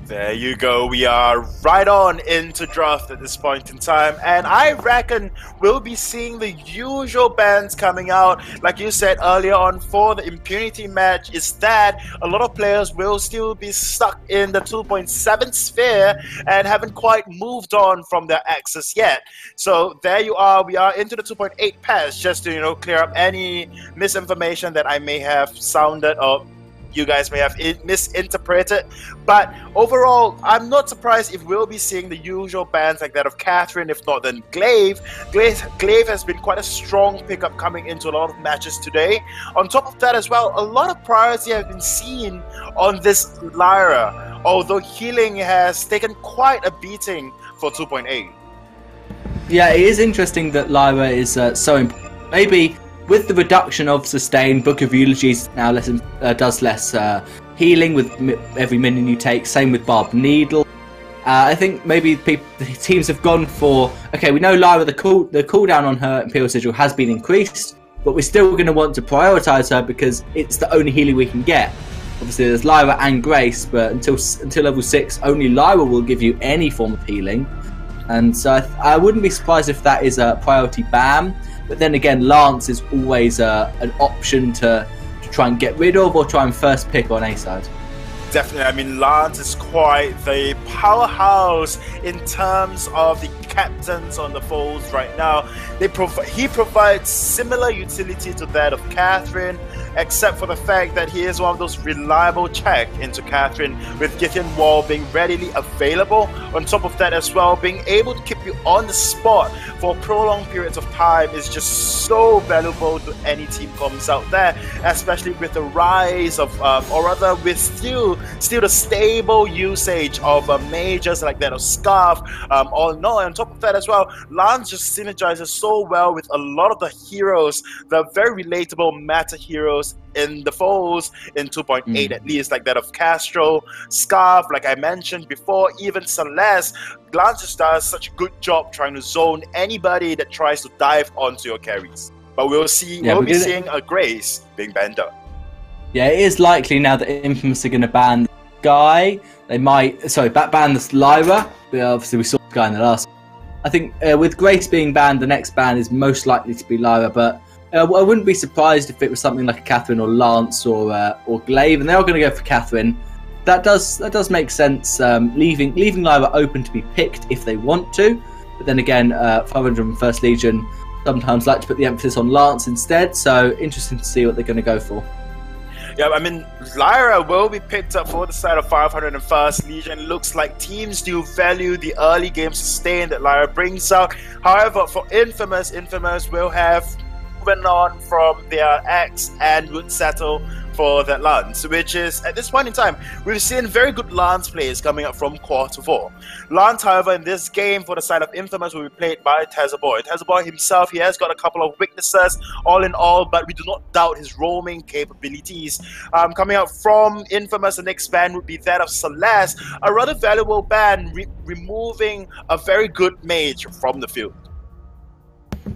There you go. We are right on into draft at this point in time, and I reckon we'll be seeing the usual bans coming out. Like you said earlier on, for the impunity match, is that a lot of players will still be stuck in the 2.7 sphere and haven't quite moved on from their axis yet. So there you are. We are into the 2.8 patch, just to clear up any misinformation that I may have sounded or you guys may have misinterpreted. But overall, I'm not surprised if we'll be seeing the usual bans like that of Catherine, if not then Glaive. Glaive has been quite a strong pickup coming into a lot of matches today. On top of that as well, a lot of priority have been seen on this Lyra, although healing has taken quite a beating for 2.8. Yeah, it is interesting that Lyra is so important. Maybe with the reduction of sustain, Book of Eulogies now does less healing with every minion you take. Same with Barbed Needle. I think maybe the teams have gone for, okay, we know Lyra, the cooldown on her Imperial Sigil has been increased, but we're still going to want to prioritise her because it's the only healing we can get. Obviously there's Lyra and Grace, but until level 6, only Lyra will give you any form of healing. And so I wouldn't be surprised if that is a priority ban. But then again, Lance is always an option to try and get rid of or try and first pick on A side. Definitely. I mean, Lance is quite the powerhouse in terms of the captains on the foes right now. He provides similar utility to that of Catherine, except for the fact that he is one of those reliable check into Catherine, with Githyan Wall being readily available. On top of that as well, being able to keep you on the spot for prolonged periods of time is just so valuable to any team comes out there, especially with the rise of, or rather with still the stable usage of mages like that of Scarf, all in all. And on top of that as well, Lance just synergizes so well with a lot of the heroes, the very relatable meta heroes in the foes in 2.8 at least, like that of Castro, Scarf, like I mentioned before, even Celeste. Lance just does such a good job trying to zone anybody that tries to dive onto your carries. But we'll see, we'll be seeing a Grace being banned out. Yeah, it is likely now that Infamous are going to ban the Guy. They might, ban this Lyra. Obviously we saw the Guy in the last. I think with Grace being banned, the next ban is most likely to be Lyra, but I wouldn't be surprised if it was something like a Catherine or Lance or Glaive, and they are going to go for Catherine. That does make sense, leaving Lyra open to be picked if they want to. But then again, 501st Legion sometimes like to put the emphasis on Lance instead, so interesting to see what they're going to go for. Yeah, I mean, Lyra will be picked up for the side of 501st Legion. Looks like teams do value the early game sustain that Lyra brings out. However, for Infamous will have moving on from their X and Root Settle for that Lance, which is, at this point in time, we've seen very good Lance plays coming up from quarter 4. Lance, however, in this game for the side of Infamous will be played by Tezzaboy. Tezzaboy himself, he has got a couple of weaknesses all in all, but we do not doubt his roaming capabilities. Coming out from Infamous, the next ban would be that of Celeste, a rather valuable ban, removing a very good mage from the field.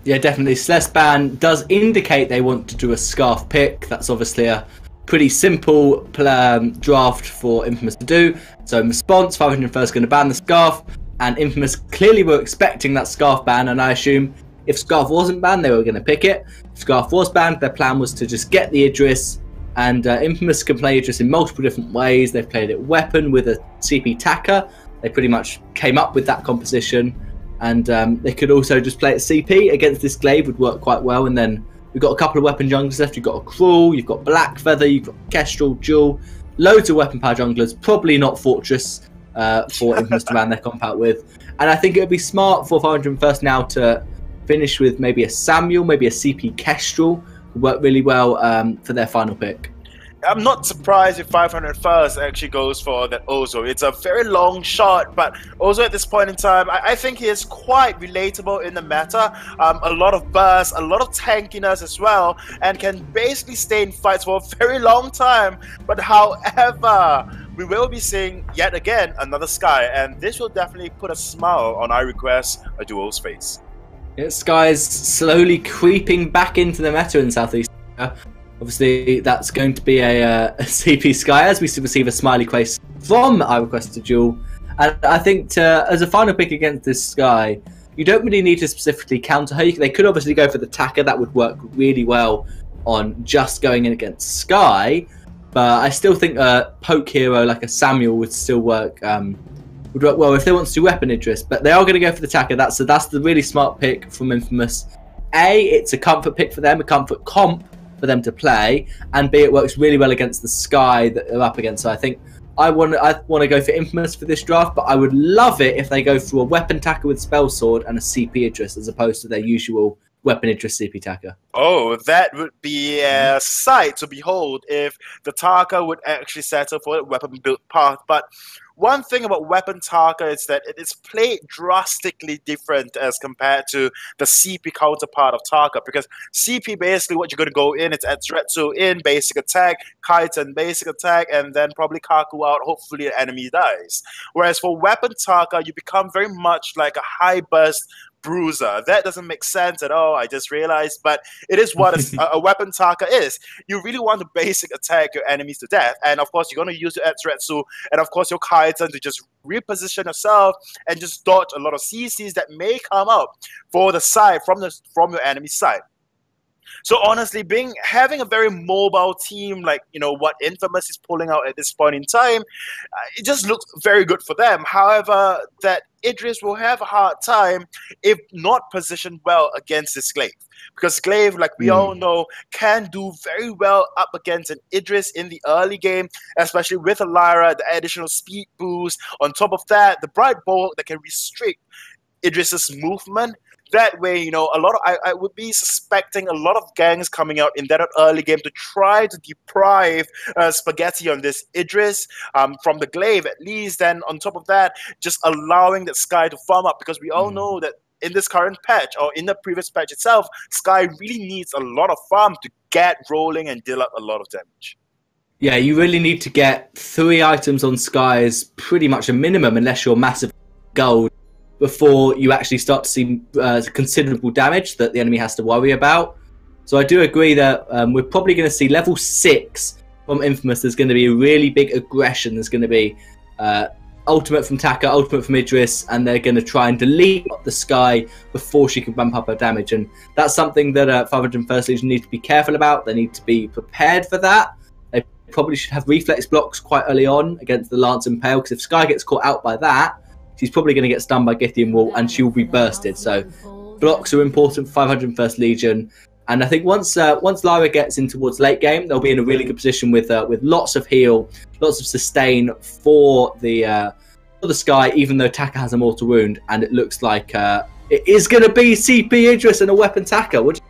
Yeah, definitely. Celeste ban does indicate they want to do a Scarf pick. That's obviously a pretty simple draft for Infamous to do. So in response, 501st is going to ban the Scarf, and Infamous clearly were expecting that Scarf ban, and I assume if Scarf wasn't banned, they were going to pick it. If Scarf was banned, their plan was to just get the Idris, and Infamous can play Idris in multiple different ways. They've played it weapon with a CP Tacker. They pretty much came up with that composition, and they could also just play it CP against this Glaive, would work quite well. And then we've got a couple of weapon junglers left. You've got a Cruel, you've got Black Feather, you've got Kestrel, Jewel, loads of weapon power junglers, probably not Fortress for Infamous to ban their comp out with. And I think it would be smart for 501st now to finish with maybe a Samuel, maybe a CP Kestrel, would work really well for their final pick. I'm not surprised if 501st actually goes for that Ozo. It's a very long shot, but Ozo at this point in time, I think he is quite relatable in the meta. A lot of burst, a lot of tankiness as well, and can basically stay in fights for a very long time. But however, we will be seeing yet again another Sky, and this will definitely put a smile on iRequest a duo's face. Yeah, Sky is slowly creeping back into the meta in Southeast Asia. Obviously, that's going to be a CP Sky as we receive a Smiley Quest from I Requested Duel. And I think as a final pick against this Skye, you don't really need to specifically counter her. They could obviously go for the Taka. That would work really well on just going in against Skye. But I still think a poke hero like a Samuel would still work. Would work well if they want to do weapon Idris. But they are going to go for the Taka. That's the really smart pick from Infamous. A, it's a comfort pick for them, a comfort comp for them to play, and B, it works really well against the Skye that they're up against. So I think I want to go for Infamous for this draft, but I would love it if they go for a weapon Taka with Spell Sword and a CP Idris as opposed to their usual weapon Idris CP Taka. Oh, that would be a sight to behold if the Taka would actually settle for a weapon build path. But one thing about weapon Taka is that it is played drastically different as compared to the CP counterpart of Taka, because CP basically what you're going to go in, it's Etsuretsu in, basic attack, Kaiten basic attack, and then probably Kaku out, hopefully the enemy dies. Whereas for weapon Taka, you become very much like a high burst bruiser. That doesn't make sense at all, I just realized, but it is what a weapon Taka is. You really want to basic attack your enemies to death, and of course you're going to use your Etsuretsu and of course your Kaiten to just reposition yourself and just dodge a lot of CCs that may come up for the side from your enemy side. So honestly, having a very mobile team like what Infamous is pulling out at this point in time, it just looks very good for them. However, that Idris will have a hard time if not positioned well against this Glaive. Because Glaive, like we all know, can do very well up against an Idris in the early game, especially with a Lyra, the additional speed boost. On top of that, the Bright Bolt that can restrict Idris's movement. That way, I would be suspecting a lot of gangs coming out in that early game to try to deprive Spaghetti on this Idris from the Glaive at least. Then on top of that, just allowing that Skye to farm up, because we all know that in this current patch or in the previous patch itself, Skye really needs a lot of farm to get rolling and deal out a lot of damage. Yeah, you really need to get 3 items on Skye as pretty much a minimum unless you're massive gold, before you actually start to see considerable damage that the enemy has to worry about. So I do agree that we're probably going to see level 6 from Infamous. There's going to be a really big aggression. There's going to be ultimate from Taka, ultimate from Idris, and they're going to try and delete the Skye before she can bump up her damage. And that's something that 501st Legion need to be careful about. They need to be prepared for that. They probably should have reflex blocks quite early on against the Lance Impale, because if Skye gets caught out by that, she's probably going to get stunned by Githian Wall and she will be bursted. So blocks are important for 501st Legion. And I think once Lyra gets in towards late game, they'll be in a really good position with lots of heal, lots of sustain for the Skye, even though Taka has a mortal wound. And it looks like it is going to be CP Idris and a weapon Taka. What do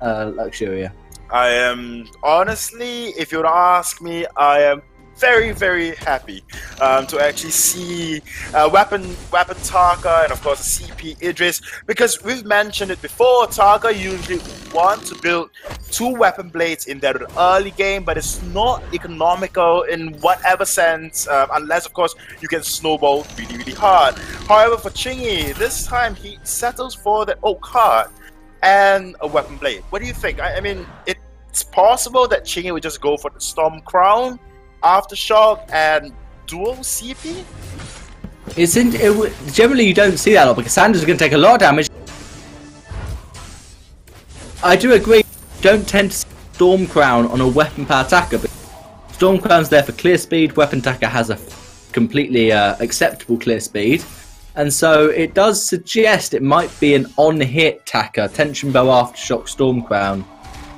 you Luxuria? I am, honestly, if you were to ask me, I am very, very happy to actually see weapon Taka and of course CP Idris, because we've mentioned it before. Taka usually want to build 2 weapon blades in their early game, but it's not economical in whatever sense, unless of course you can snowball really, really hard. However, for Chingy, this time he settles for the oak heart and a weapon blade. What do you think? I mean, it's possible that Chingy would just go for the Storm Crown, Aftershock, and dual CP? Generally you don't see that a lot, because Sanders is going to take a lot of damage. I do agree, don't tend to see Storm Crown on a weapon power Taka, but Storm Crown's there for clear speed. Weapon Taka has a completely acceptable clear speed, and so it does suggest it might be an on-hit Taka, Tension Bow, Aftershock, Storm Crown.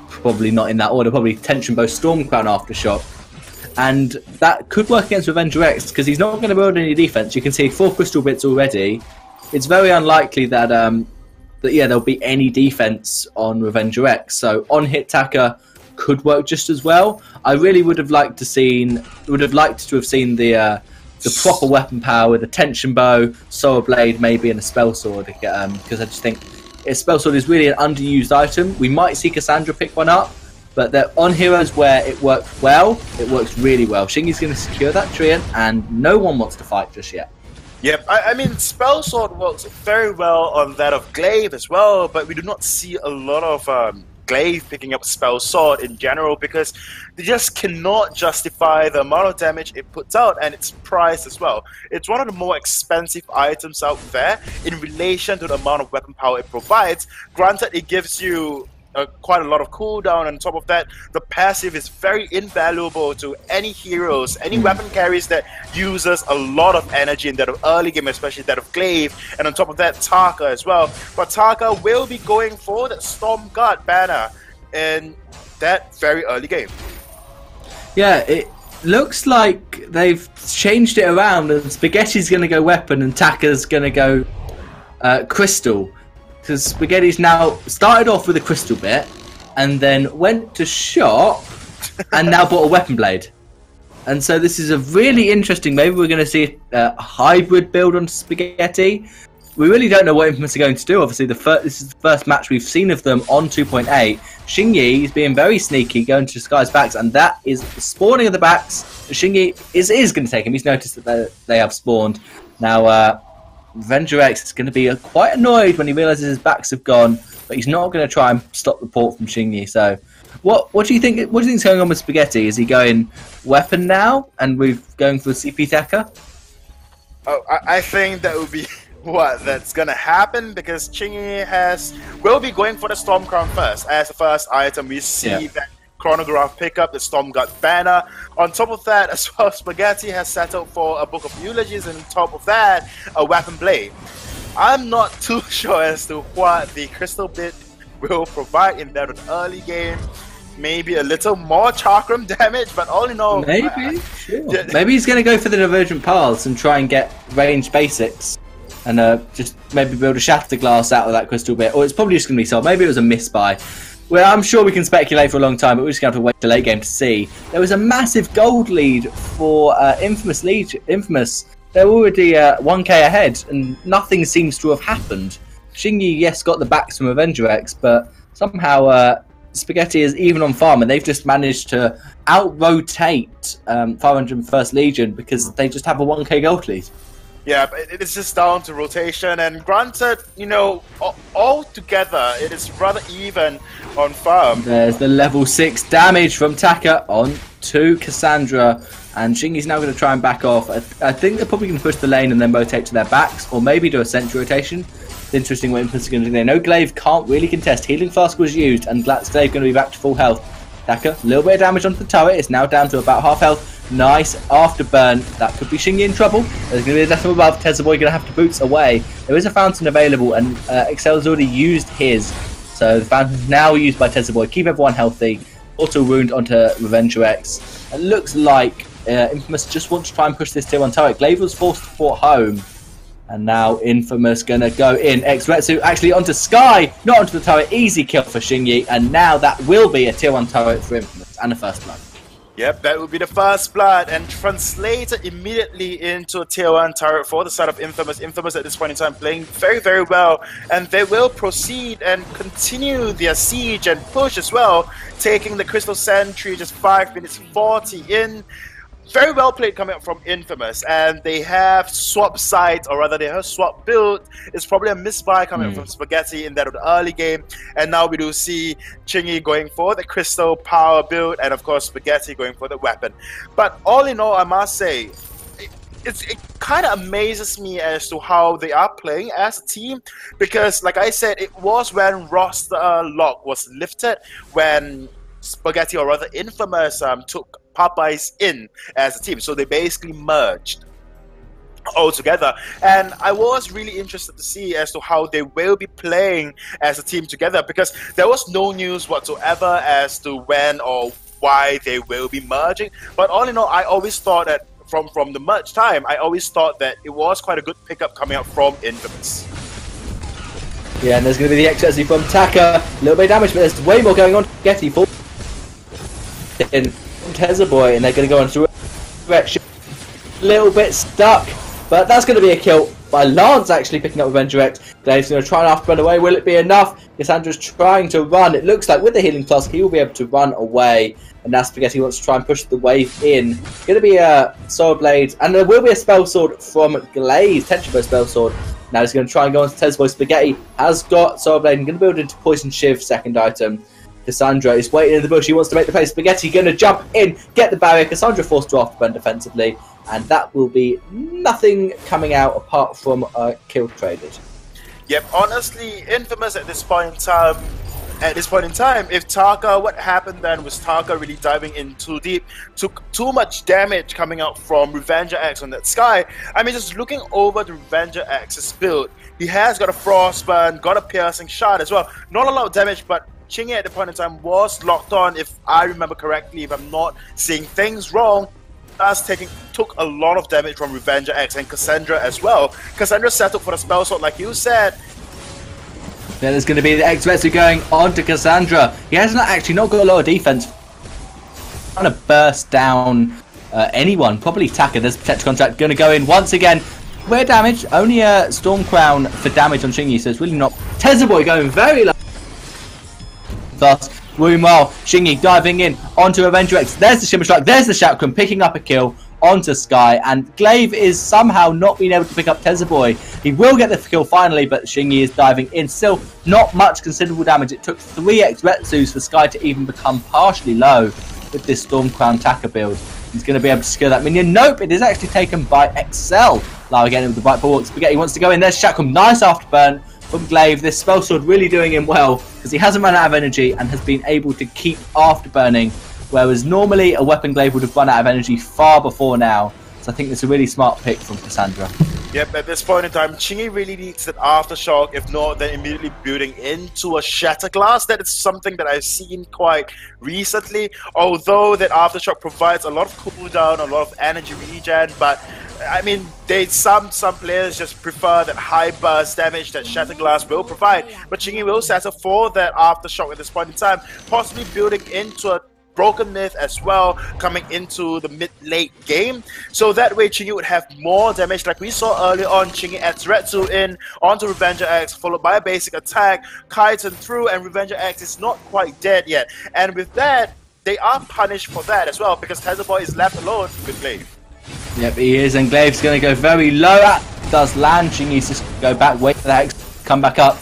Probably not in that order, probably Tension Bow, Storm Crown, Aftershock. And that could work against Revenger X, because he's not going to build any defense. You can see 4 crystal bits already. It's very unlikely that there'll be any defense on Revenger X. So on hit Taka could work just as well. I really would have liked to have seen the proper weapon power with a tension bow, solar blade, maybe, and a spell sword. Because I just think a spell sword is really an underused item. We might see Cassandra pick one up, but they're on heroes where it works well. It works really well. Shingy's going to secure that treant, and no one wants to fight just yet. Yep, I mean, Spell Sword works very well on that of Glaive as well, but we do not see a lot of Glaive picking up Spell Sword in general, because they just cannot justify the amount of damage it puts out and its price as well. It's one of the more expensive items out there in relation to the amount of weapon power it provides. Granted, it gives you quite a lot of cooldown, and on top of that, the passive is very invaluable to any heroes, any weapon carries that uses a lot of energy in that of early game, especially that of Glaive, and on top of that, Taka as well. But Taka will be going for that Storm Guard banner in that very early game. Yeah, it looks like they've changed it around, and Spaghetti's going to go weapon and Taka's going to go crystal. Because Spaghetti's now started off with a crystal bit and then went to shop and now bought a weapon blade. And so this is a really interesting, maybe we're going to see a hybrid build on Spaghetti. We really don't know what Infamous are going to do. Obviously, this is the first match we've seen of them on 2.8. Xingyi is being very sneaky, going to Sky's backs, and that is the spawning of the backs. Xingyi is going to take him. He's noticed that they have spawned. Now, Avenger X is going to be quite annoyed when he realizes his backs have gone, but he's not going to try and stop the port from Xingyi. So, what do you think? What do you think's going on with Spaghetti? Is he going weapon now, and we're going for CP Tekka? Oh, I think that would be that's going to happen, because Xingyi will be going for the Storm Crown first as the first item. We see that chronograph pickup, the Storm Guard banner. On top of that, as well, Spaghetti has settled for a Book of Eulogies, and on top of that, a weapon blade. I'm not too sure as to what the crystal bit will provide in that early game. Maybe a little more chakram damage, but all in all, maybe maybe he's going to go for the divergent paths and try and get ranged basics, and just maybe build a shatter glass out of that crystal bit. Or it's probably just going to be sold. Maybe it was a misbuy. Well, I'm sure we can speculate for a long time, but we're just going to have to wait till late game to see. There was a massive gold lead for Infamous. They're already 1k ahead, and nothing seems to have happened. Xingyi, yes, got the backs from Avenger X, but somehow Spaghetti is even on farm, and they've just managed to out-rotate 501st Legion because they just have a 1k gold lead. Yeah, it's just down to rotation, and granted, you know, all together, it is rather even on farm. There's the level 6 damage from Taka on to Cassandra, and Xingyi's now going to try and back off. I think they're probably going to push the lane and then rotate to their backs, or maybe do a sentry rotation. It's interesting what Infamous are going to do. They know Glaive can't really contest. Healing Flask was used, and Glaive going to be back to full health. Taka, a little bit of damage onto the turret. It's now down to about half health. Nice afterburn. That could be Xingyi in trouble. There's going to be a death from above. Tezza Boy going to have to boots away. There is a fountain available, and Excel's already used his. So the fountain's now used by Tezza Boy. Keep everyone healthy. Auto wound onto Revenger X. It looks like Infamous just want to try and push this tier 1 turret. Glaive was forced to port home. And now Infamous going to go in. X-Retsu actually onto Sky, not onto the turret. Easy kill for Xingyi. And now that will be a tier 1 turret for Infamous and a first blood. Yep, that would be the first blood, and translated immediately into a tier 1 turret for the side of Infamous. Infamous at this point in time playing very, very well, and they will proceed and continue their siege and push as well, taking the Crystal Sentry just 5 minutes 40 in. Very well played coming up from Infamous, and they have swap sides, or rather they have swap build. It's probably a misbuy coming up from Spaghetti in that of the early game, and now we do see Xingyi going for the Crystal Power build, and of course Spaghetti going for the weapon. But all in all, I must say, it kind of amazes me as to how they are playing as a team, because like I said, it was when roster lock was lifted, when Spaghetti, or rather Infamous, took Popeyes in as a team, so they basically merged all together, and I was really interested to see as to how they will be playing as a team together, because there was no news whatsoever as to when or why they will be merging. But all in all, I always thought that from the merge time, I always thought that it was quite a good pickup coming up from Infamous. Yeah, and there's going to be the XSC from Taka, a little bit of damage, but there's way more going on. Getty full in Tezza Boy, and they're going to go on through direction. A little bit stuck, but that's going to be a kill by Lance, actually picking up Avenger X. Dave's going to try and after run away. Will it be enough? Cassandra's trying to run. It looks like with the healing flask, he will be able to run away. And now Spaghetti wants to try and push the wave in. Going to be a Sword Blade, and there will be a Spell Sword from Glaive. Tension Bow Spell Sword. Now he's going to try and go on to Tezza Boy. Spaghetti has got Sword Blade and going to build into Poison Shiv, second item. Cassandra is waiting in the bush. He wants to make the play. Spaghetti going to jump in, get the barrier. Cassandra forced to afterburn defensively, and that will be nothing coming out apart from a kill traded. Yep, honestly, Infamous at this point in time. If Taka, what happened then was Taka really diving in too deep, took too much damage coming out from Revenger X on that Sky. I mean, just looking over the Revenger X's build, he has got a Frostburn, got a piercing shot as well. Not a lot of damage, but Chingy at the point in time was locked on, if I remember correctly, if I'm not seeing things wrong. Took a lot of damage from Revenger X and Cassandra as well. Cassandra settled for the spell sword, like you said. Then there's going to be the X-Retsu going on to Cassandra. He has not got a lot of defense. Trying to burst down anyone, probably Taka. There's Protector Contract going to go in once again. Rare damage, only a Storm Crown for damage on Shingy, so it's really not. Tezaboy going very low. Thus, meanwhile, Shingy diving in onto Avenger X. There's the Shimmer Strike, there's the Chakram picking up a kill onto Sky, and Glaive is somehow not being able to pick up Tezaboy. He will get the kill finally, but Shingy is diving in. Still, not much considerable damage. It took 3 X-Retsus for Sky to even become partially low with this Storm Crown Taka build. He's going to be able to secure that minion. Nope, it is actually taken by Excel. Now again with the right ball. Spaghetti wants to go in. There's Chakram. Nice afterburn from Glaive. This spell sword really doing him well because he hasn't run out of energy and has been able to keep afterburning, whereas normally a weapon Glaive would have run out of energy far before now. So I think it's a really smart pick from Cassandra. Yep, at this point in time, Chingy really needs that aftershock. If not, then immediately building into a Shatter Glass. That is something that I've seen quite recently. Although that aftershock provides a lot of cooldown, a lot of energy regen, but I mean, some players just prefer that high burst damage that Shatter Glass will provide. But Chingy will settle for that aftershock at this point in time, possibly building into a Broken Myth as well coming into the mid-late game, so that way Chingy would have more damage like we saw earlier on. Chingy adds Retsu in onto Revenger X, followed by a basic attack, Kaiten through, and Revenger X is not quite dead yet, and with that they are punished for that as well because Tezaboy is left alone with Glaive. Yep, he is, and Glaive's going to go very low. Does land. Chingy's just go back, wait for the Hex, come back up,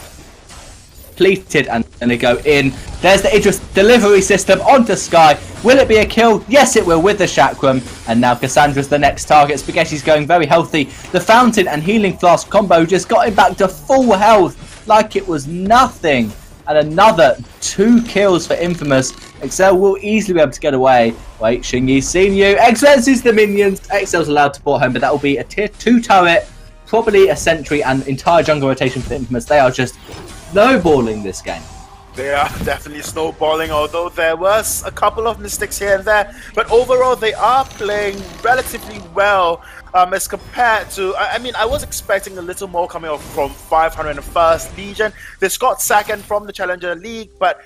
completed, and they go in. There's the Idris delivery system onto Sky. Will it be a kill? Yes, it will with the Chakram. And now Cassandra's the next target. Spaghetti's going very healthy. The Fountain and Healing Flask combo just got him back to full health like it was nothing. And another 2 kills for Infamous. Excel will easily be able to get away. Wait, Shingy's seen you. X-Retsu's the minions. Excel's allowed to port home, but that will be a tier 2 turret. Probably a sentry and entire jungle rotation for Infamous. They are just snowballing this game. They are definitely snowballing, although there was a couple of mistakes here and there. But overall, they are playing relatively well as compared to... I mean, I was expecting a little more coming off from 501st Legion. They got second from the Challenger League, but...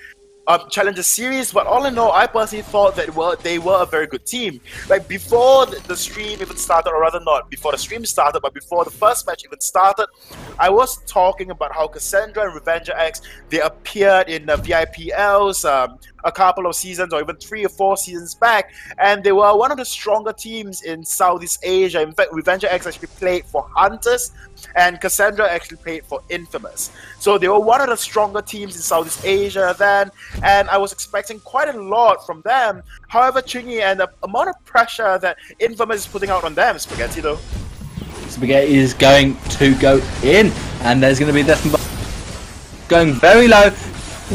Challenger Series, but all in all, I personally thought that they were a very good team. Like, before the stream even started, or rather not before the stream started, but before the first match even started, I was talking about how Cassandra and Revenger X, they appeared in the VIPLs a couple of seasons, or even 3 or 4 seasons back, and they were one of the stronger teams in Southeast Asia. In fact, Revenger X actually played for Hunters, and Cassandra actually played for Infamous. So they were one of the stronger teams in Southeast Asia then, and I was expecting quite a lot from them. However, Chingy and the amount of pressure that Infamous is putting out on them, Spaghetti though. Spaghetti is going to go in, and there's going to be this going very low,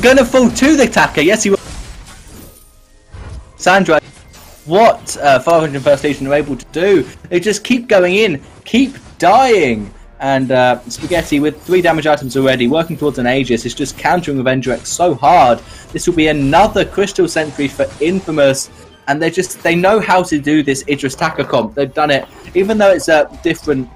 going to fall to the attacker. Yes, he will. Sandra, what 501st Legion are able to do, they just keep going in, keep dying. And Spaghetti, with 3 damage items already, working towards an Aegis, is just countering Avenger X so hard. This will be another Crystal Sentry for Infamous, and they know how to do this Idris Taka comp. They've done it, even though it's different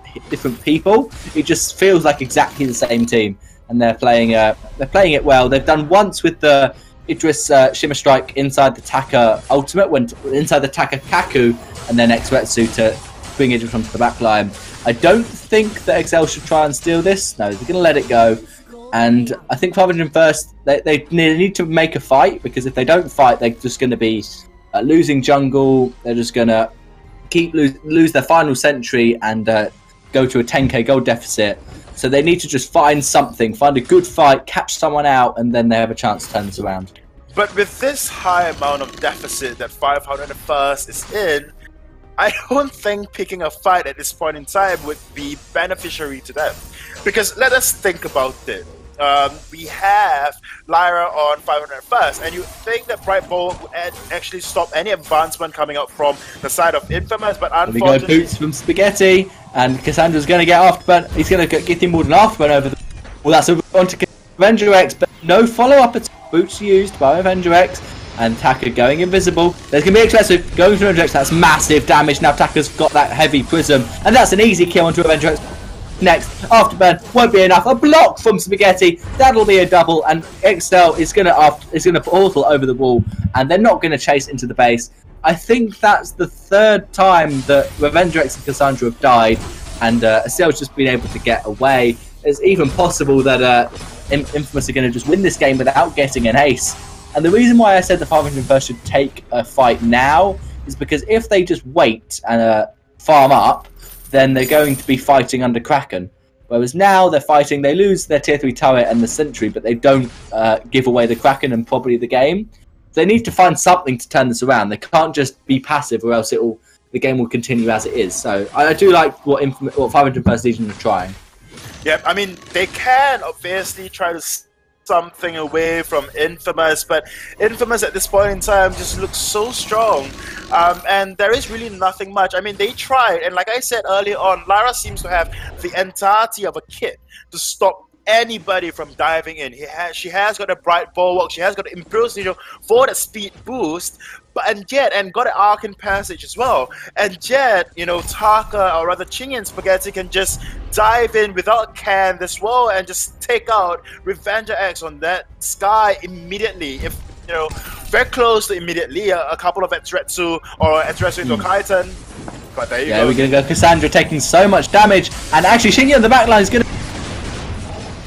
people. It just feels like exactly the same team, and they're playing it well. They've done once with the Idris Shimmer Strike inside the Taka ultimate, went inside the Taka Kaku, and then X-Retsu to bring Idris onto the back line. I don't think that XL should try and steal this. No, they're going to let it go. And I think 501st, they need to make a fight, because if they don't fight, they're just going to be losing jungle. They're just going to lose their final sentry and go to a 10k gold deficit. So they need to just find something, find a good fight, catch someone out, and then they have a chance to turn this around. But with this high amount of deficit that 501st is in, I don't think picking a fight at this point in time would be beneficiary to them. Because let us think about it. We have Lyra on 501st, and you think that Bright Bolt would actually stop any advancement coming up from the side of Infamous, but unfortunately... We go boots from Spaghetti, and Cassandra's going to get afterburn. He's going to get him more than afterburn over the... Well, that's on to Avenger X, but no follow-up at boots used by Avenger X, and Taka going invisible. There's going to be Expressive going through Avenger X. That's massive damage. Now Taka's got that heavy prism, and that's an easy kill onto Avenger X. Next, afterburn won't be enough. A block from Spaghetti, that'll be a double, and XL is gonna portal over the wall, and they're not gonna chase into the base. I think that's the third time that Avenger X and Cassandra have died, and Asel's just been able to get away. It's even possible that Infamous are gonna just win this game without getting an ace. And the reason why I said the 501st should take a fight now is because if they just wait and farm up, then they're going to be fighting under Kraken. Whereas now they're fighting, they lose their tier 3 turret and the sentry, but they don't give away the Kraken and probably the game. They need to find something to turn this around. They can't just be passive, or else the game will continue as it is. So I do like what 501st Legion are trying. Yeah, I mean, they can obviously try to something away from Infamous, but Infamous at this point in time just looks so strong, and there is really nothing much. I mean, they tried, and like I said earlier on, Lara seems to have the entirety of a kit to stop anybody from diving in. She has got a bright bulwark, she has got an Imperial Sigil for the speed boost, and got an Arcane Passage as well. And yet, Taka, or rather Chingy and Spaghetti, can just dive in without can this wall and just take out Revenger X on that Sky immediately. If very close to immediately, a couple of Etretsu or Etretsu into Kaitan. But there you go. Yeah, we're gonna go Cassandra taking so much damage, and actually Chingy on the back line is gonna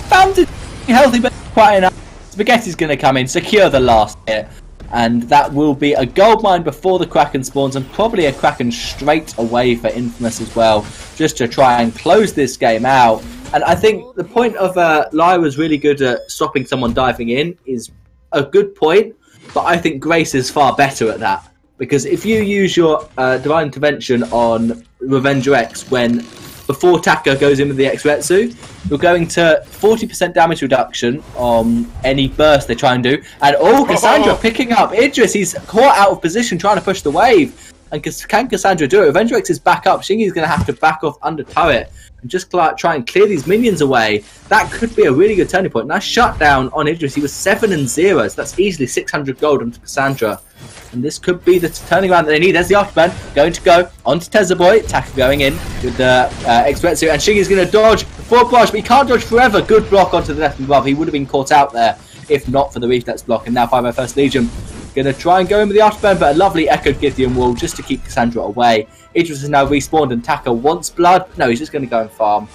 found it healthy, but quite enough. Spaghetti's gonna come in, secure the last hit. And that will be a gold mine before the Kraken spawns, and probably a Kraken straight away for Infamous as well, just to try and close this game out. And I think the point of Lyra's really good at stopping someone diving in is a good point, but I think Grace is far better at that. Because if you use your Divine Intervention on Revenger X before Taka goes in with the Exretsu, you're going to 40% damage reduction on any burst they try and do. And Cassandra picking up Idris. He's caught out of position trying to push the wave. And can Cassandra do it? Avenger X is back up. Shingy's going to have to back off under turret and just try and clear these minions away. That could be a really good turning point. Nice shutdown on Idris. He was 7-0, so that's easily 600 gold onto Cassandra. And this could be the turning around that they need. There's the Afterburn going to go onto Tezaboy. Taka going in with the Exretsu, and Shingy's going to dodge for a barrage, but he can't dodge forever. Good block onto the left and above. He would have been caught out there if not for the reflex block. And now 501st Legion going to try and go in with the Afterburn, but a lovely Echoed Githyan wall just to keep Cassandra away. Idris is now respawned, and Taka wants blood. No, he's just going to go and farm.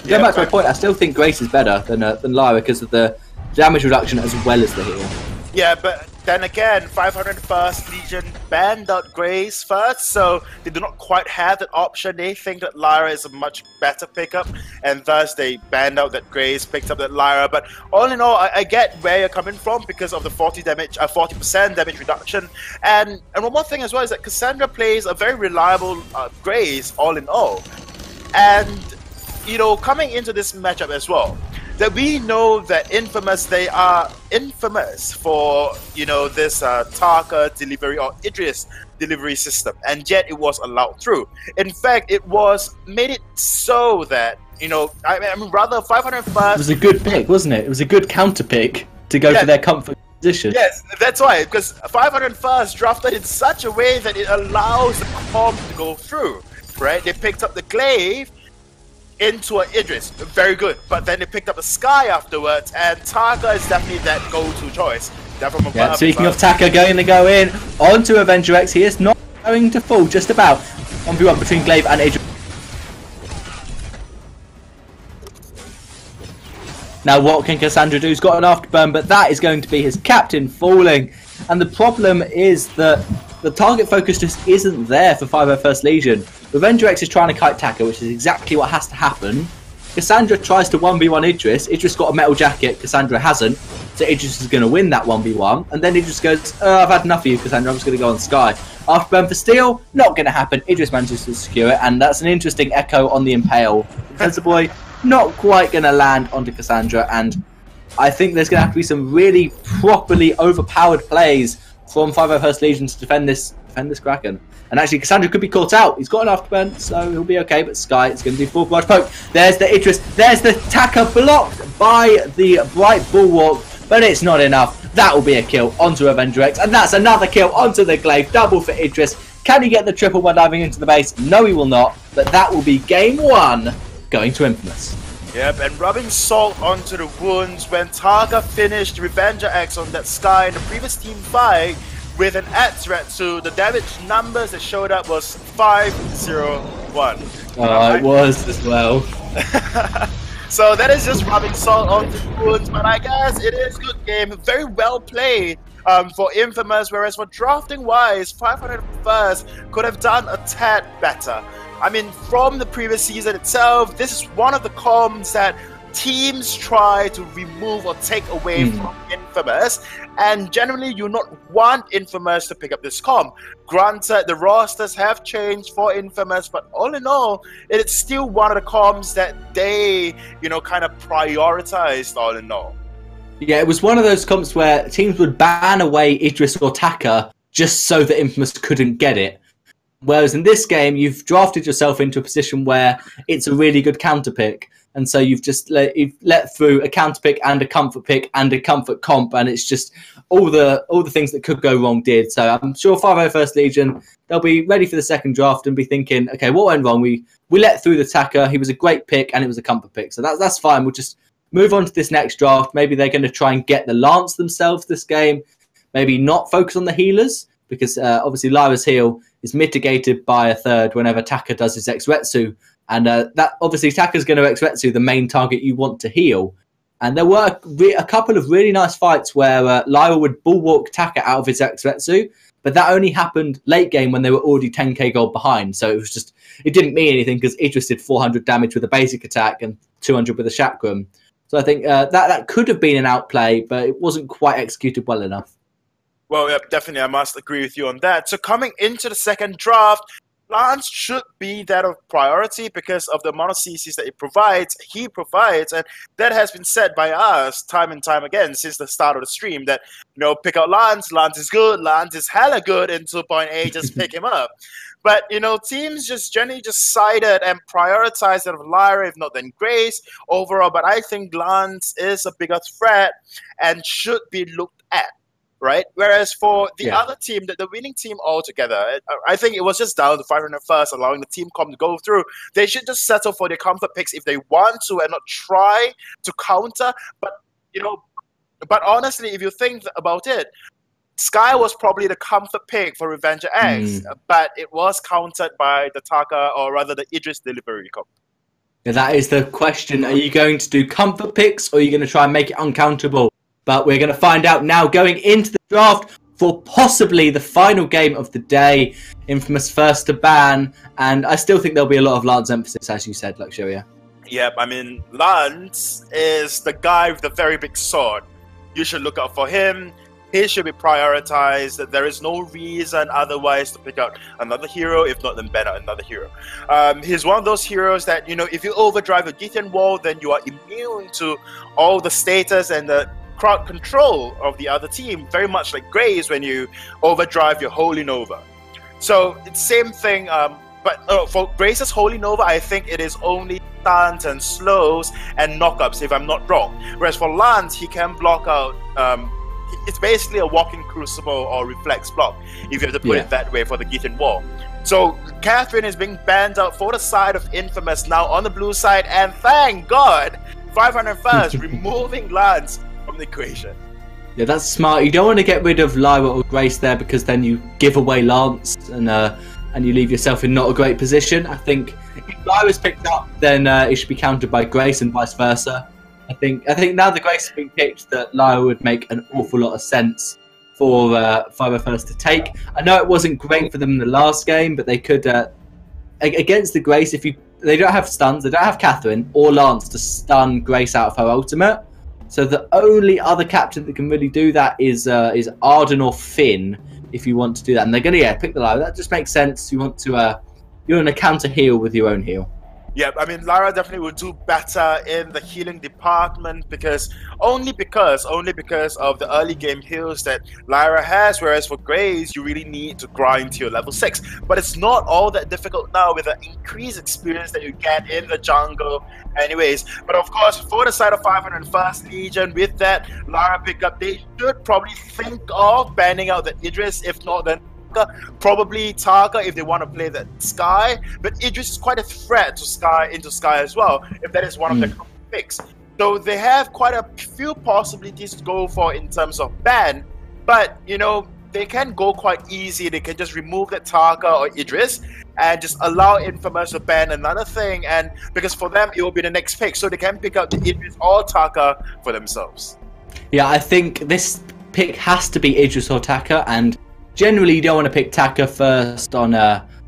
Going back to my point, I still think Grace is better than Lyra because of the damage reduction as well as the heal. Yeah, but then again, 501st Legion banned out Grace first, so they do not quite have that option. They think that Lyra is a much better pickup, and thus they banned out that Grace, picked up that Lyra. But all in all, I get where you're coming from because of the 40% damage reduction. And one more thing as well is that Cassandra plays a very reliable Grace, all in all. And, coming into this matchup as well, that we know that Infamous, they are infamous for, this Taka delivery or Idris delivery system, and yet it was allowed through. In fact, it made it so that, I mean, rather 501st... It was a good pick, wasn't it? It was a good counter pick to go for their comfort position. Yes, that's why, because 501st drafted in such a way that it allows the comp to go through, right? They picked up the Glaive into an Idris, very good, but then they picked up a Sky afterwards, and Taka is definitely that go-to choice. Speaking of Taka going to go in onto Avenger X, he is not going to fall, just about 1v1 between Glaive and Idris. Now what can Cassandra do? He's got an afterburn, but that is going to be his captain falling, and the problem is that the target focus just isn't there for 501st Legion. Revenger X is trying to kite Taka, which is exactly what has to happen. Cassandra tries to 1v1 Idris. Idris got a metal jacket, Cassandra hasn't. So Idris is going to win that 1v1. And then Idris goes, I've had enough of you, Cassandra, I'm just going to go on Sky. Afterburn for steal, not going to happen. Idris manages to secure it, and that's an interesting echo on the Impale. Defensor Boy, not quite going to land onto Cassandra, and I think there's going to have to be some really properly overpowered plays from 501st Legion to defend this Kraken. And actually, Cassandra could be caught out. He's got an afterburn, so he'll be okay. But Sky is going to do full barrage poke. There's the Idris. There's the Taka blocked by the Bright Bulwark, but it's not enough. That will be a kill onto Avenger X, and that's another kill onto the Glaive. Double for Idris. Can he get the triple by diving into the base? No, he will not. But that will be game 1 going to Infamous. Yep, and rubbing salt onto the wounds when Targa finished Revenger X on that Sky in the previous team fight with an add threat to the damage numbers that showed up was 501. It was as well. So that is just rubbing salt onto the wounds, but I guess it is good game. Very well played for Infamous, whereas for drafting wise, 501st could have done a tad better. I mean, from the previous season itself, this is one of the comms that teams try to remove or take away from Infamous, and generally you not want Infamous to pick up this comm. Granted, the rosters have changed for Infamous, but all in all, it's still one of the comms that they, kind of prioritized all in all. Yeah, it was one of those comps where teams would ban away Idris or Taka just so that Infamous couldn't get it. Whereas in this game, you've drafted yourself into a position where it's a really good counter pick. And so you've let through a counter pick and a comfort pick and a comfort comp, and it's just all the things that could go wrong did. So I'm sure 501st Legion, they'll be ready for the second draft and be thinking, okay, what went wrong? We let through the Taka. He was a great pick and it was a comfort pick. So that's fine. We'll just move on to this next draft. Maybe they're going to try and get the Lance themselves this game. Maybe not focus on the healers, because obviously Lyra's heal is mitigated by a third whenever Taka does his X-Retsu. And that obviously Taka's going to X-Retsu, the main target you want to heal. And there were a couple of really nice fights where Lyra would bulwark Taka out of his X-Retsu, but that only happened late game when they were already 10k gold behind. So it didn't mean anything because Idris did 400 damage with a basic attack and 200 with a chakram. So I think that could have been an outplay, but it wasn't quite executed well enough. Well, yeah, definitely, I must agree with you on that. So coming into the second draft, Lance should be that of priority because of the amount of CCs that he provides, and that has been said by us time and time again since the start of the stream that, pick out Lance is good, Lance is hella good in 2.8, just pick him up. But, teams just generally just sided and prioritized that of Lyra, if not then Grace overall, but I think Lance is a bigger threat and should be looked at. Right. Whereas for the other team, the winning team altogether, I think it was just down to 501st, allowing the team comp to go through. They should just settle for their comfort picks if they want to and not try to counter. But, but honestly, if you think about it, Sky was probably the comfort pick for Revenger X, but it was countered by the Taka, or rather the Idris delivery comp. Yeah, that is the question. Are you going to do comfort picks, or are you going to try and make it uncountable? But we're going to find out now going into the draft for possibly the final game of the day. Infamous first to ban. And I still think there'll be a lot of Lance emphasis, as you said, Luxuria. Yep, I mean, Lance is the guy with the very big sword. You should look out for him. He should be prioritized. There is no reason otherwise to pick out another hero, if not then ban out another hero. He's one of those heroes that, if you overdrive a Githian wall, then you are immune to all the status and the crowd control of the other team, very much like Grace when you overdrive your Holy Nova. So it's same thing, but for Grace's Holy Nova, I think it is only stuns and slows and knockups, if I'm not wrong. Whereas for Lance, he can block out, it's basically a walking crucible or reflex block, if you have to put it that way, for the Githian wall. So Catherine is being banned out for the side of Infamous now on the blue side, and thank God 501st removing Lance from the equation. Yeah, that's smart. You don't want to get rid of Lyra or Grace there, because then you give away Lance and you leave yourself in not a great position. I think if Lyra's picked up, then it should be countered by Grace and vice versa. I think now the Grace has been picked, that Lyra would make an awful lot of sense for 501st to take. I know it wasn't great for them in the last game, but they could against the Grace, if you they don't have stuns, they don't have Catherine or Lance to stun Grace out of her ultimate. So the only other captain that can really do that is Arden or Finn, if you want to do that. And they're going to pick the Lyra. That just makes sense. You want to you're in a counter heal with your own heal. Yeah, I mean, Lyra definitely will do better in the healing department only because of the early game heals that Lyra has, whereas for Grace, you really need to grind to your level 6. But it's not all that difficult now with the increased experience that you get in the jungle anyways. But of course, for the side of 501st Legion, with that Lyra pickup, they should probably think of banning out the Idris, if not then probably Tarka if they want to play that Sky, but Idris is quite a threat to Sky as well, if that is one of their picks. So they have quite a few possibilities to go for in terms of ban, but you know, they can go quite easy. They can just remove that Tarka or Idris and just allow Infamous to ban another thing, and because for them it will be the next pick, so they can pick out the Idris or Tarka for themselves. Yeah, I think this pick has to be Idris or Taka, and generally, you don't want to pick Taka first on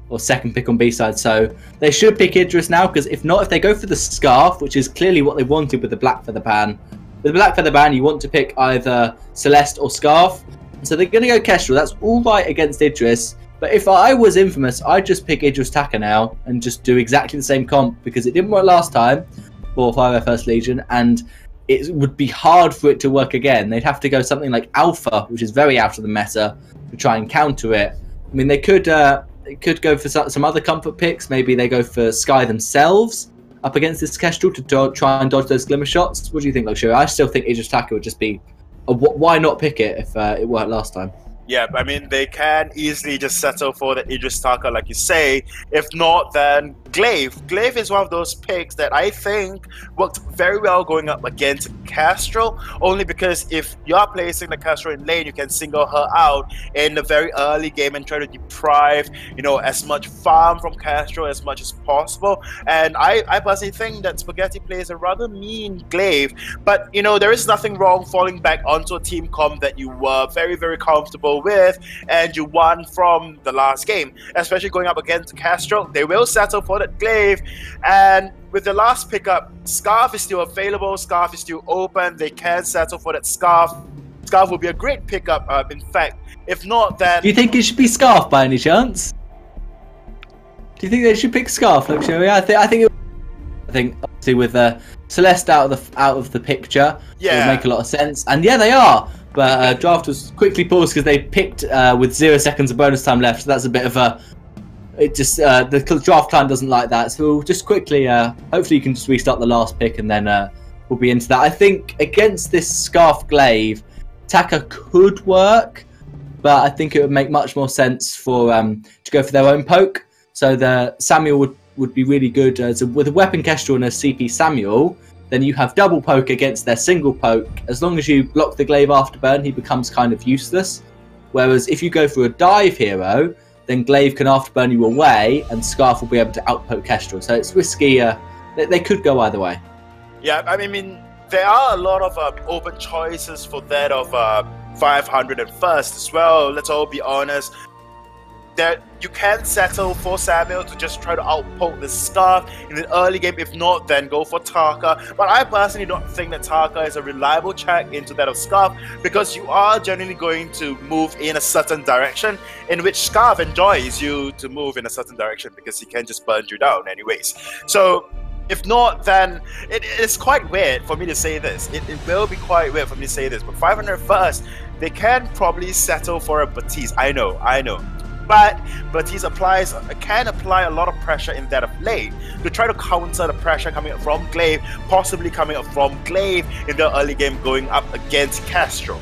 or second pick on B side, so they should pick Idris now, because if not, if they go for the Scarf, which is clearly what they wanted with the Black Feather ban, with the Black Feather ban, you want to pick either Celeste or Scarf, so they're going to go Kestrel. That's all right against Idris, but if I was Infamous, I'd just pick Idris Taka now and just do exactly the same comp, because it didn't work last time for 501st Legion, and it would be hard for it to work again. They'd have to go something like Alpha, which is very out of the meta, to try and counter it. I mean, they could go for some other comfort picks. Maybe they go for Sky themselves up against this Kestrel to try and dodge those glimmer shots. What do you think, Luxury? I still think Idris Taka would just be why not pick it if it worked last time? Yeah, I mean, they can easily just settle for the Idris Taka, like you say. If not, then Glaive. Glaive is one of those picks that I think worked very well going up against Kestrel, only because if you're placing the Kestrel in lane, you can single her out in the very early game and try to deprive, you know, as much farm from Kestrel as much as possible. And I personally think that Spaghetti plays a rather mean Glaive, but, you know, there is nothing wrong falling back onto a team comp that you were very, very comfortable with and you won from the last game, especially going up against Kestrel. They will settle for that Glaive, and with the last pickup, Scarf is still available, Scarf is still open, they can settle for that Scarf. Scarf will be a great pickup, in fact. If not, then... Do you think it should be Scarf by any chance? Do you think they should pick Scarf, Luxury? I think obviously with Celeste out of the picture, it would make a lot of sense. And yeah, they are. But draft was quickly paused because they picked with 0 seconds of bonus time left. So that's a bit of a... the draft client doesn't like that. So we'll just quickly... hopefully you can just restart the last pick and then we'll be into that. I think against this Scarf Glaive, Taka could work. But I think it would make much more sense for to go for their own poke. So the Samuel would be really good. So with a weapon Kestrel and a CP Samuel, then you have double poke against their single poke. As long as you block the Glaive afterburn, he becomes kind of useless. Whereas if you go for a dive hero, then Glaive can afterburn you away, and Scarf will be able to outpoke Kestrel. So it's risky. They could go either way. Yeah, I mean, there are a lot of open choices for that of 501st as well. Let's all be honest. That you can settle for Samuel to just try to outpoke the Scarf in the early game. If not, then go for Taka. But I personally don't think that Taka is a reliable check into that of Scarf, because you are generally going to move in a certain direction, in which Scarf enjoys you to move in a certain direction because he can just burn you down anyways. So if not, then it's quite weird for me to say this. It will be quite weird for me to say this. But 501st, they can probably settle for a Baptiste. I know. But Baptiste can apply a lot of pressure in that of lane to try to counter the pressure coming up from Glaive, possibly coming up from Glaive in the early game going up against Kestrel.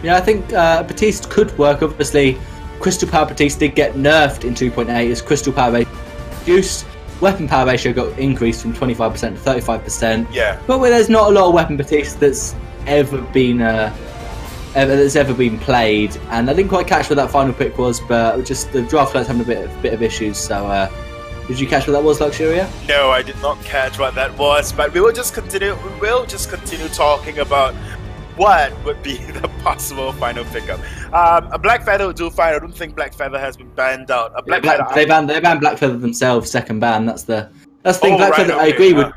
Yeah, I think Baptiste could work. Obviously, Crystal Power Baptiste did get nerfed in 2.8 as Crystal Power ratio reduced. Weapon power ratio got increased from 25% to 35%. Yeah. But there's not a lot of Weapon Baptiste that's ever been played, and I didn't quite catch what that final pick was, but just the draft clerk's having a bit of issues. So, did you catch what that was, Luxuria? No, I did not catch what that was, but we will just continue talking about what would be the possible final pickup. A Black Feather would do fine. I don't think Black Feather has been banned out. A Black Feather, they banned Black Feather themselves, second ban. That's the thing. Black Feather, I agree, would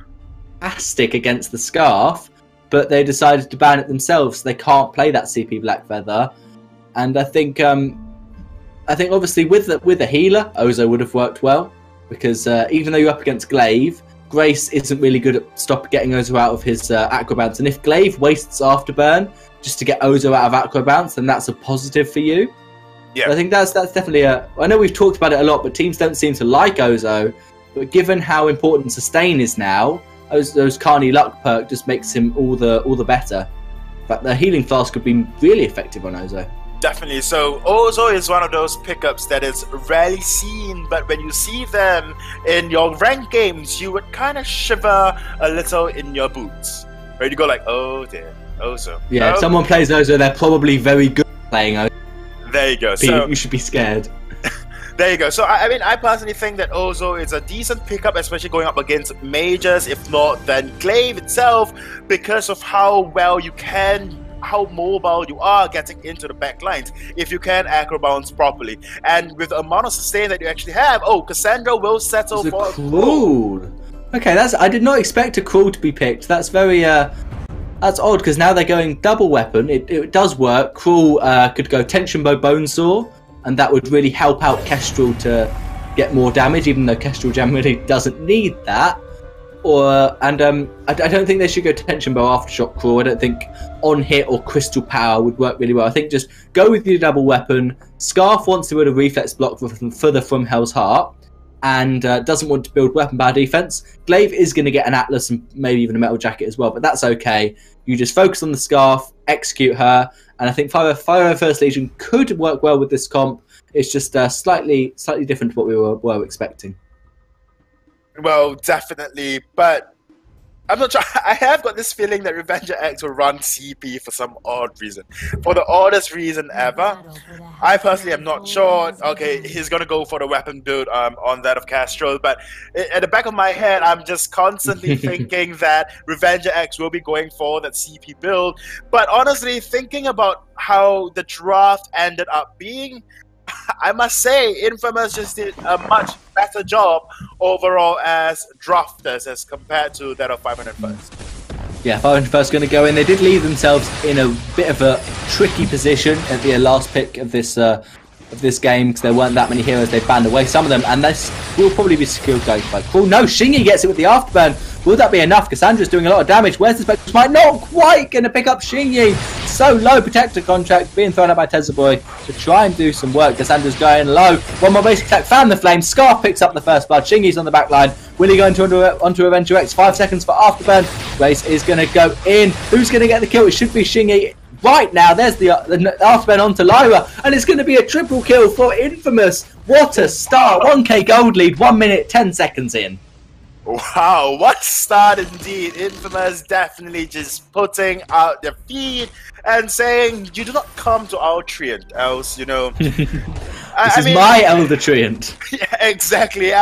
fantastic against the Scarf, but they decided to ban it themselves. So they can't play that CP Black Feather, and I think obviously with a healer, Ozo would have worked well, because even though you're up against Glaive, Grace isn't really good at getting Ozo out of his Aqua Bounce, and if Glaive wastes Afterburn just to get Ozo out of Aqua Bounce, then that's a positive for you. Yeah, so I think that's definitely a. I know we've talked about it a lot, but teams don't seem to like Ozo. But given how important Sustain is now, Ozo's Carney Luck perk just makes him all the better. But the Healing Flask could be really effective on Ozo. Definitely. So Ozo is one of those pickups that is rarely seen, but when you see them in your ranked games, you would kind of shiver a little in your boots. Right? You go like, oh dear, Ozo. Yeah, if someone plays Ozo, they're probably very good at playing Ozo. There you go. So you should be scared. There you go. So I mean, I personally think that Ozo is a decent pickup, especially going up against majors, if not then Glaive itself, because of how well you can, how mobile you are getting into the back lines if you can acro bounce properly. And with the amount of sustain that you actually have, Cassandra will settle for a Cruel. Okay, I did not expect a Cruel to be picked. That's very that's odd, because now they're going double weapon. It does work. Cruel could go Tension Bow Bonesaw, and that would really help out Kestrel to get more damage, even though Kestrel generally doesn't need that. I don't think they should go Tension Bow Aftershock Cruel. I don't think On Hit or Crystal Power would work really well. I think just go with your double weapon. Scarf wants to build a reflex block further from Hell's Heart, and doesn't want to build weapon power defense. Glaive is going to get an Atlas and maybe even a Metal Jacket as well, but that's okay. You just focus on the Scarf, execute her, and I think Fire First Legion could work well with this comp. It's just slightly different to what we were expecting. Well, definitely, but I'm not sure. I have got this feeling that Revenger X will run CP for some odd reason. For the oddest reason ever. I personally am not sure. Okay, he's going to go for the weapon build on that of Castro, but at the back of my head, I'm just constantly thinking that Revenger X will be going for that CP build. But honestly, thinking about how the draft ended up being, I must say, Infamous just did a much better job overall as drafters as compared to that of 500 First. Yeah, 500 First going to go in. They did leave themselves in a bit of a tricky position at the last pick of this game, because there weren't that many heroes. They banned away some of them, and this will probably be secured going by Cruel. No, Shingy gets it with the Afterburn. Will that be enough? Cassandra's doing a lot of damage. Where's the Spectre Smite? Not quite going to pick up Shingy. So low. Protector contract being thrown out by Tezaboy to try and do some work. Cassandra's going low. One more basic attack. Fan the flame. Scarf picks up the first blood. Shingy's on the back line. Will he go onto Avenger X? 5 seconds for Afterburn. Grace is going to go in. Who's going to get the kill? It should be Shingy. Right now, there's the Afterburn onto Lyra, and it's going to be a triple kill for Infamous. What a start. 1k gold lead, 1 minute, 10 seconds in. Wow, what start indeed. Infamous definitely just putting out their feet and saying, you do not come to our treant, else, you know. This is my Elder Treant. Yeah, exactly.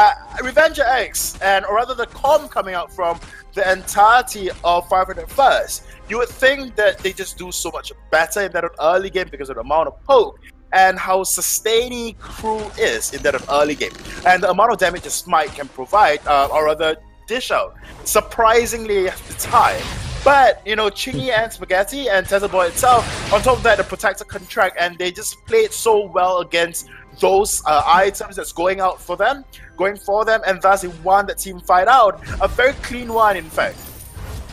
Revenger X, or rather the com coming out from the entirety of 500 First, you would think that they just do so much better in that early game because of the amount of poke and how sustaining Cruel is in that early game, and the amount of damage a Smite can provide, or rather dish out, surprisingly at the time. But, you know, Chingy and Spaghetti and Tezaboy itself, on top of that, the Protector contract, and they just played so well against those items that's going for them, and thus they won that team fight out. A very clean one, in fact.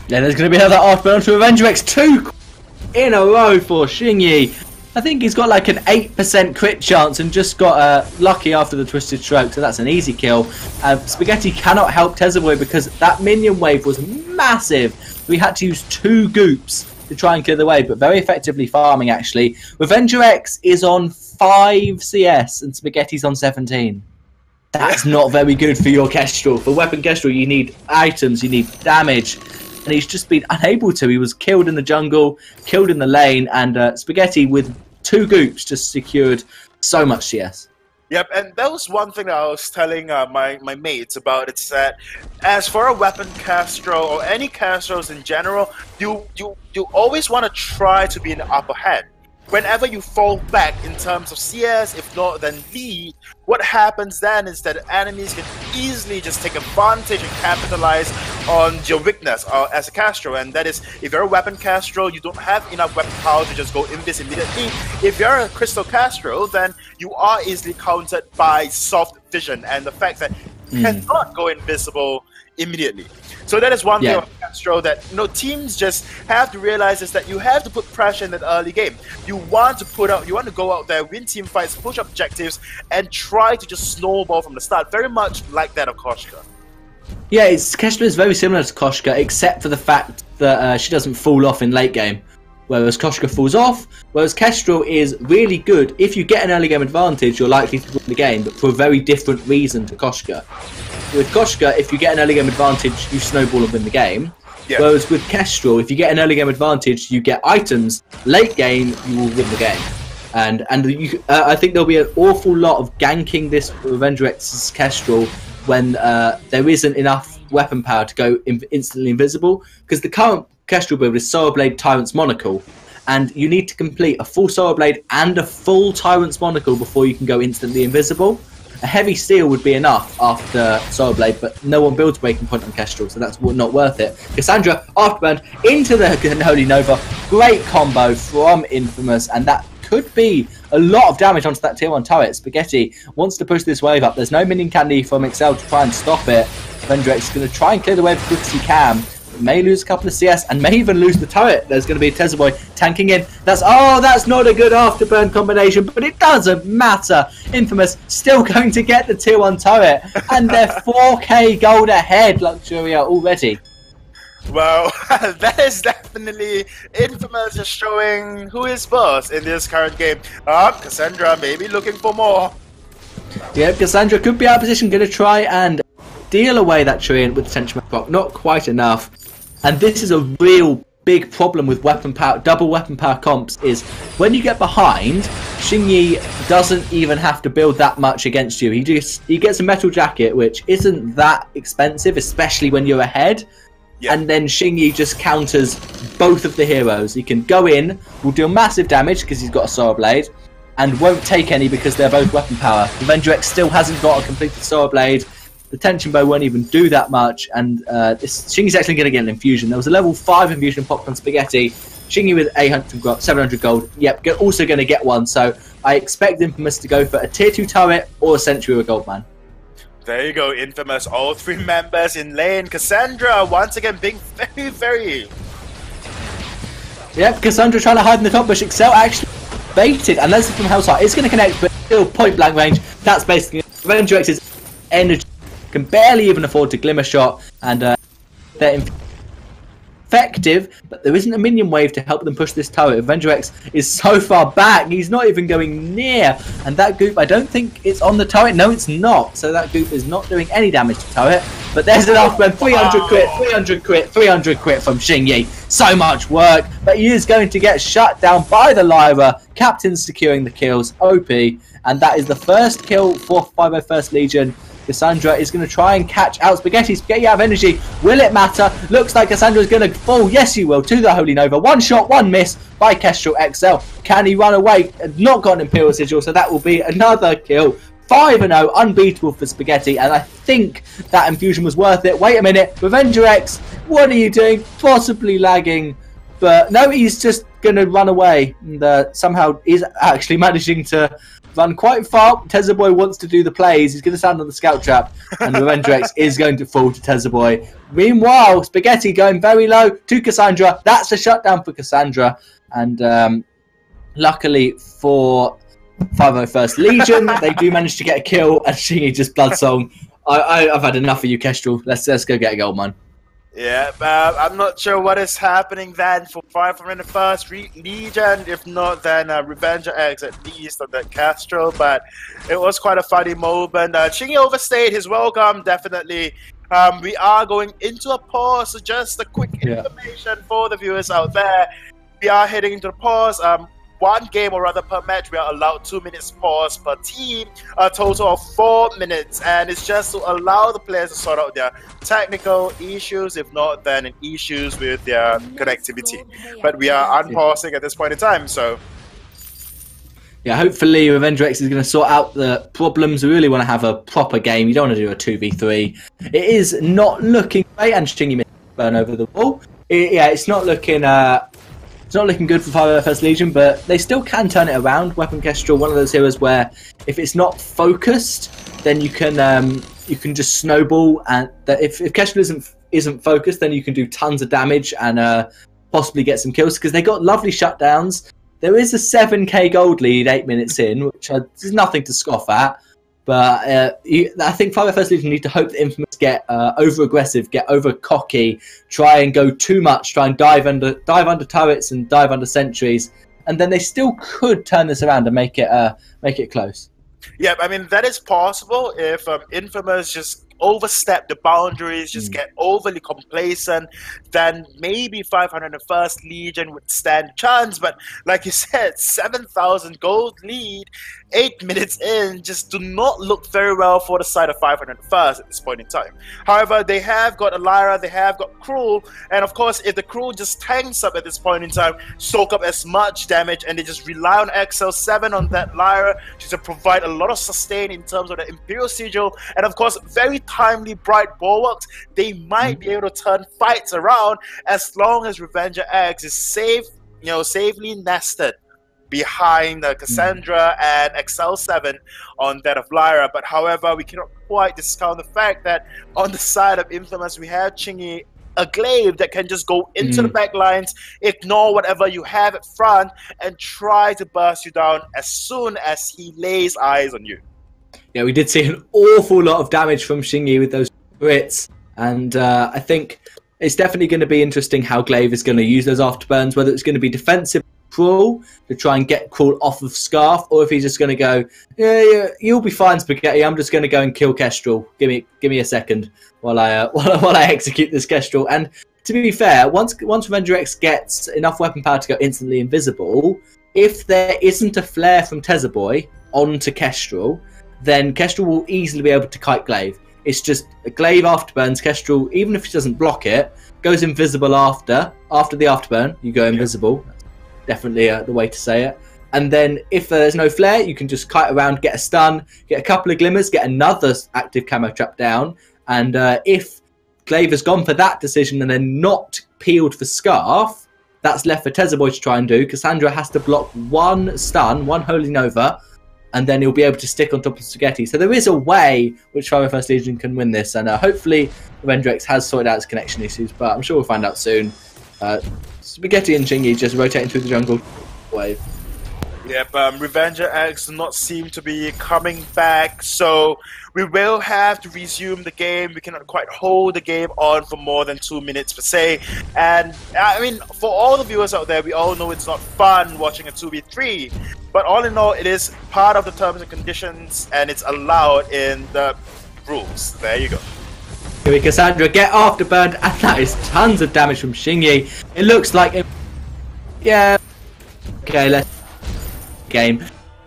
Yeah, there's going to be another Afterburn onto Avenger X, 2 in a row for Shingy. I think he's got like an 8% crit chance and just got lucky after the Twisted Stroke, so that's an easy kill. Spaghetti cannot help Tezaboy because that minion wave was massive. We had to use 2 goops to try and clear the wave, but very effectively farming actually. Revenger X is on 5 CS and Spaghetti's on 17. That's not very good for your Kestrel. For Weapon Kestrel, you need items, you need damage. And he's just been unable to. He was killed in the jungle, killed in the lane, and Spaghetti with 2 goops just secured so much CS. Yep, and that was one thing that I was telling my mates about. It's that as for a weapon Castro or any Castros in general, you always want to try to be in the upper hand. whenever you fall back in terms of CS, if not then lead, what happens then is that enemies can easily just take advantage and capitalize on your weakness as a Castro, and that is, if you're a weapon Castro, you don't have enough weapon power to just go invis immediately. If you're a Crystal Castro, then you are easily countered by soft vision and the fact that you cannot go invisible immediately. So that is one thing of Castro that teams just have to realize, is that you have to put pressure in the early game. You want to go out there, win team fights, push objectives, and try to just snowball from the start. Very much like that of Koshka. Yeah, Keshla is very similar to Koshka, except for the fact that she doesn't fall off in late game, whereas Koshka falls off. Whereas Kestrel is really good. If you get an early game advantage, you're likely to win the game, but for a very different reason to Koshka. With Koshka, if you get an early game advantage, you snowball and win the game. Yeah. Whereas with Kestrel, if you get an early game advantage, you get items. Late game, you will win the game. And I think there'll be an awful lot of ganking this Revenger X's Kestrel when there isn't enough weapon power to go instantly invisible. Because the current Kestrel build is Solar Blade, Tyrant's Monocle. And you need to complete a full Solar Blade and a full Tyrant's Monocle before you can go instantly invisible. A heavy steel would be enough after Solar Blade, but no one builds Breaking Point on Kestrel, so that's not worth it. Cassandra, Afterburn, into the Holy Nova. Great combo from Infamous, and that could be a lot of damage onto that tier 1 turret. Spaghetti wants to push this wave up. There's no minion candy from Excel to try and stop it. Vendrex is going to try and clear the wave as quick as he can. May lose a couple of CS and may even lose the turret. There's going to be a Tezaboy tanking in. That's not a good afterburn combination, but it doesn't matter. Infamous still going to get the tier 1 turret, and they're 4k gold ahead, Luxuria, already. Well, that is definitely Infamous just showing who is boss in this current game. Cassandra may be looking for more. Yeah, Cassandra could be out of position, going to try and deal away that Treant with the Tension Rock. Not quite enough. And this is a real big problem with weapon power, double weapon power comps, is when you get behind, Xingyi doesn't even have to build that much against you. He gets a metal jacket, which isn't that expensive, especially when you're ahead. Yeah. And then Xingyi just counters both of the heroes. He can go in, will deal massive damage because he's got a Solar Blade, and won't take any because they're both weapon power. The Avenger X still hasn't got a completed Solar Blade. The Tension Bow won't even do that much, and Xingyi's actually going to get an infusion. There was a level 5 infusion popped on Spaghetti. Xingyi with 700 gold. Yep, also going to get one. So I expect Infamous to go for a tier 2 turret or a Sentry with a gold man. There you go, Infamous. All 3 members in lane. Cassandra once again being very, very... Yep, Cassandra trying to hide in the top bush. Excel actually baited, unless it's from Hellstar. It's going to connect, but still point blank range. That's basically Avenger X's energy. Can barely even afford to Glimmer Shot, and they're effective, but there isn't a minion wave to help them push this turret. Avenger X is so far back, he's not even going near, and that goop, I don't think it's on the turret. No, it's not, so that goop is not doing any damage to turret, but there's an afterburn. 300 crit, 300 crit, 300 crit from Xingyi. So much work, but he is going to get shut down by the Lyra. Captain securing the kills, OP, and that is the first kill for 501st Legion. Cassandra is going to try and catch out Spaghetti. Spaghetti out of energy. Will it matter? Looks like Cassandra is going to fall. Yes, he will. To the Holy Nova. One shot, one miss by Kestrel XL. Can he run away? Not got an Imperial Sigil, so that will be another kill. 5-0, unbeatable for Spaghetti, and I think that infusion was worth it. Wait a minute. Revenger X, what are you doing? Possibly lagging. But no, he's just going to run away. And somehow he's actually managing to run quite far. Tezaboy wants to do the plays. He's going to stand on the scout trap, and Revenger X is going to fall to Tezaboy. Meanwhile, Spaghetti going very low to Cassandra. That's a shutdown for Cassandra, and luckily for 501st Legion, they do manage to get a kill, and Xingyi just Bloodsong. I've had enough of you, Kestrel. Let's go get a gold, man. Yeah, I'm not sure what is happening then for 501st Legion. If not, then Revenger X at least on that Castro. But it was quite a funny moment. Xingyi overstayed his welcome, definitely. We are going into a pause, so just a quick information for the viewers out there. We are heading into the pause. One game, or rather per match, we are allowed 2 minutes pause per team, a total of 4 minutes, and it's just to allow the players to sort out their technical issues, if not then issues with their connectivity. But we are unpausing at this point in time, so Yeah, hopefully Revenger X is going to sort out the problems. We really want to have a proper game. You don't want to do a 2v3. It is not looking great, and Shingy missed burn over the wall. It's not looking good for 5FS Legion, but they still can turn it around. Weapon Kestrel, one of those heroes where if it's not focused, then you can just snowball, and if Kestrel isn't focused, then you can do tons of damage and possibly get some kills because they got lovely shutdowns. There is a 7k gold lead 8 minutes in, which is nothing to scoff at. But I think 5FS Legion need to hope that Infamous get over-aggressive, get over-cocky, try and go too much, try and dive under turrets and dive under sentries, and then they still could turn this around and make it close. Yeah, I mean, that is possible if Infamous just overstep the boundaries, just get overly complacent, then maybe 501st Legion would stand a chance. But like you said, 7,000 gold lead, 8 minutes in, just do not look very well for the side of 501st at this point in time. However, they have got Lyra, they have got Cruel, and of course, if the Cruel just tanks up at this point in time, soak up as much damage, and they just rely on XL7 on that Lyra to provide a lot of sustain in terms of the Imperial Sigil, and of course, very timely bright bulwarks, they might be able to turn fights around as long as Revenger X is safe, safely nested behind Cassandra and XL7 on that of Lyra. But however, we cannot quite discount the fact that on the side of Infamous, we have Chingy, a glaive that can just go into the back lines, ignore whatever you have at front, and try to burst you down as soon as he lays eyes on you. Yeah, we did see an awful lot of damage from Shingy with those crits, and I think it's definitely going to be interesting how Glaive is going to use those afterburns, whether it's going to be defensive Cruel to try and get Cruel off of Scarf, or if he's just going to go, yeah, you'll be fine, Spaghetti, I'm just going to go and kill Kestrel. Give me a second while I execute this Kestrel. And to be fair, once Revenger X gets enough weapon power to go instantly invisible, if there isn't a flare from Tezzerboy onto Kestrel, then Kestrel will easily be able to kite Glaive. It's just a Glaive afterburns. Kestrel, even if he doesn't block it, goes invisible after the afterburn. You go invisible. That's definitely the way to say it. And then if there's no flare, you can just kite around, get a stun, get a couple of glimmers, get another active camo trap down. And if Glaive has gone for that decision and then not peeled for Scarf, that's left for Tezzerboy to try and do. Cassandra has to block one stun, one Holy Nova, and then he'll be able to stick on top of Spaghetti. So there is a way which 501st Legion can win this, and hopefully Revenger X has sorted out his connection issues, but I'm sure we'll find out soon. Spaghetti and Chingy just rotating through the jungle wave. Yep, Revenger X does not seem to be coming back, so we will have to resume the game. We cannot quite hold the game on for more than 2 minutes per se. And I mean, for all the viewers out there, we all know it's not fun watching a 2v3, but all in all, it is part of the terms and conditions, and it's allowed in the rules. There you go. Here we Cassandra get afterburned, and that is tons of damage from Shingy. It looks like yeah. Okay, let's game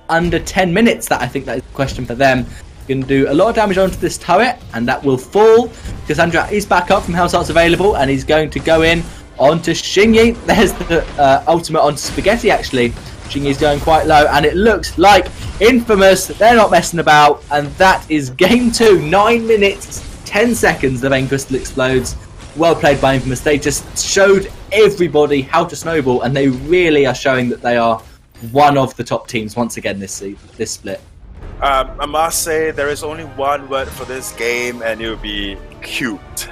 under 10 minutes. That I think that is the question for them. Going to do a lot of damage onto this turret, and that will fall. Cassandra is back up from House Arts available, and he's going to go in onto Shingy. There's the ultimate onto Spaghetti actually. Shingy's going quite low, and it looks like Infamous, they're not messing about, and that is game 2. 9 minutes 10 seconds the Vein Crystal explodes. Well played by Infamous. They just showed everybody how to snowball, and they really are showing that they are one of the top teams once again this split. I must say there is only one word for this game, and it would be cute.